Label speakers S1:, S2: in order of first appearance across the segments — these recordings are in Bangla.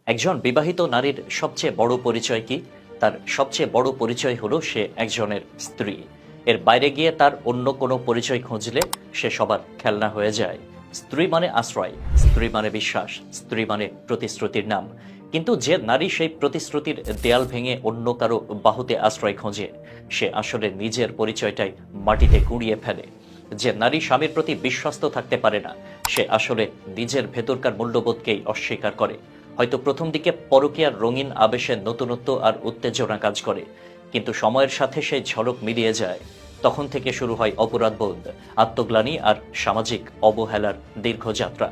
S1: একজন বিবাহিত নারীর সবচেয়ে বড় পরিচয় কি? তার সবচেয়ে বড় পরিচয় হলো সে একজনের স্ত্রী। এর বাইরে গিয়ে তার অন্য কোনো পরিচয় খুঁজলে সে সবার খেলনা হয়ে যায়। স্ত্রী মানে আশ্রয়, স্ত্রী মানে বিশ্বাস, স্ত্রী মানে প্রতিশ্রুতির নাম। কিন্তু যে নারী সেই প্রতিশ্রুতির দেয়াল ভেঙে অন্য কারো বাহুতে আশ্রয় খোঁজে, সে আসলে নিজের পরিচয়টাই মাটিতে গুঁড়িয়ে ফেলে। যে নারী স্বামীর প্রতি বিশ্বস্ত থাকতে পারে না, সে আসলে নিজের ভেতরকার মূল্যবোধকেই অস্বীকার করে। হয়তো প্রথম দিকে পরকীয়ার রঙিন আবেশে নতুনত্ব আর উত্তেজনা কাজ করে, কিন্তু সময়ের সাথে সেই ঝলক মিলিয়ে যায়। তখন থেকে শুরু হয় অপরাধবোধ, আত্মগ্লানি আর সামাজিক অবহেলার দীর্ঘ যাত্রা।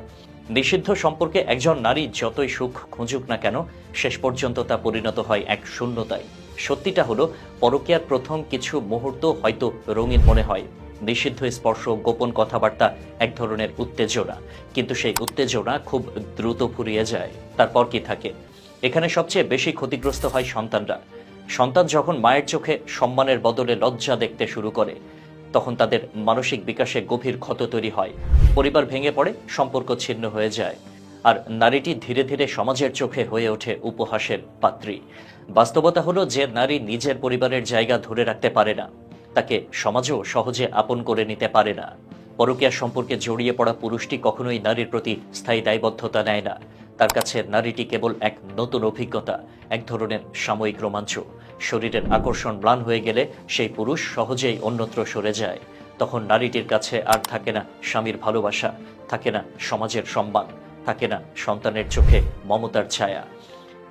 S1: নিষিদ্ধ সম্পর্কে একজন নারী যতই সুখ খুঁজুক না কেন, শেষ পর্যন্ত তা পরিণত হয় এক শূন্যতায়। সত্যিটা হলো, পরকীয়ার প্রথম কিছু মুহূর্ত হয়তো রঙিন মনে হয়, নিষিদ্ধ স্পর্শ, গোপন কথাবার্তা, এক ধরনের উত্তেজনা। কিন্তু সেই উত্তেজনা খুব দ্রুত ফুরিয়ে যায়। তারপর কি থাকে? এখানে সবচেয়ে বেশি ক্ষতিগ্রস্ত হয় সন্তানরা। সন্তান যখন মায়ের চোখে সম্মানের বদলে লজ্জা দেখতে শুরু করে, তখন তাদের মানসিক বিকাশে গভীর ক্ষত তৈরি হয়। পরিবার ভেঙে পড়ে, সম্পর্ক ছিন্ন হয়ে যায়। আর নারীটি ধীরে ধীরে সমাজের চোখে হয়ে ওঠে উপহাসের পাত্রী। বাস্তবতা হলো, যে নারী নিজের পরিবারের জায়গা ধরে রাখতে পারে না, তাকে সমাজও সহজে আপন করে নিতে পারে না। পরকীয়া সম্পর্কে জড়িয়ে পড়া পুরুষটি কখনোই নারীর প্রতি স্থায়ী দায়বদ্ধতা নেয় না। তার কাছে নারীটি কেবল এক নতুন অভিজ্ঞতা, এক ধরনের সাময়িক রোমাঞ্চ। শরীরের আকর্ষণ ম্লান হয়ে গেলে সেই পুরুষ সহজেই অন্যত্র সরে যায়। তখন নারীটির কাছে আর থাকে না স্বামীর ভালোবাসা, থাকে না সমাজের সম্মান, থাকে না সন্তানের চোখে মমতার ছায়া।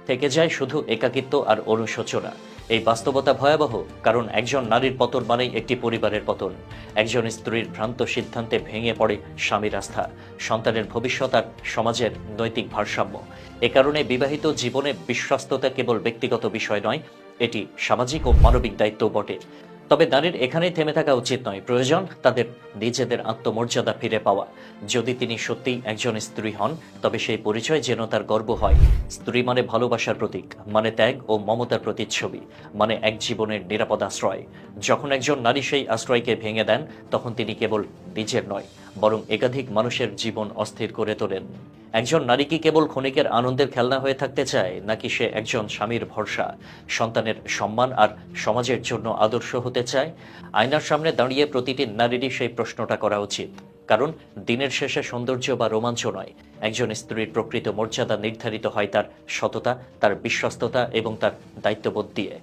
S1: থেকে যায় শুধু একাকিত্ব আর অনুশোচনা। এই বাস্তবতা ভয়াবহ, কারণ একজন নারীর পতন মানেই একটি পরিবারের পতন। একজন স্ত্রীর ভ্রান্ত সিদ্ধান্তে ভেঙে পড়ে স্বামীর আস্থা, সন্তানের ভবিষ্যৎ আর সমাজের নৈতিক ভারসাম্য। এ কারণে বিবাহিত জীবনে বিশ্বস্ততা কেবল ব্যক্তিগত বিষয় নয়, এটি সামাজিক ও মানবিক দায়িত্ব বটে। তবে নারীর এখানেই থেমে থাকা উচিত নয়। প্রয়োজন তাদের নিজেদের আত্মমর্যাদা ফিরে পাওয়া। যদি তিনি সত্যিই একজন স্ত্রী হন, তবে সেই পরিচয় যেন তার গর্ব হয়। স্ত্রী মানে ভালোবাসার প্রতীক, মানে ত্যাগ ও মমতার প্রতিচ্ছবি, মানে এক জীবনের নিরাপদ আশ্রয়। যখন একজন নারী সেই আশ্রয়কে ভেঙে দেন, তখন তিনি কেবল নিজের নয়, বরং একাধিক মানুষের জীবন অস্থির করে তোলেন। একজন নারী কি কেবল ক্ষণিকের আনন্দের খেলনা হয়ে থাকতে চায়, নাকি সে একজন স্বামীর ভরসা, সন্তানের সম্মান আর সমাজের জন্য আদর্শ হতে চায়? আয়নার সামনে দাঁড়িয়ে প্রতিটি নারীরই সেই প্রশ্নটা করা উচিত। কারণ দিনের শেষে সৌন্দর্য বা রোমাঞ্চ নয়, একজন স্ত্রীর প্রকৃত মর্যাদা নির্ধারিত হয় তার সততা, তার বিশ্বস্ততা এবং তার দায়িত্ববোধ দিয়ে।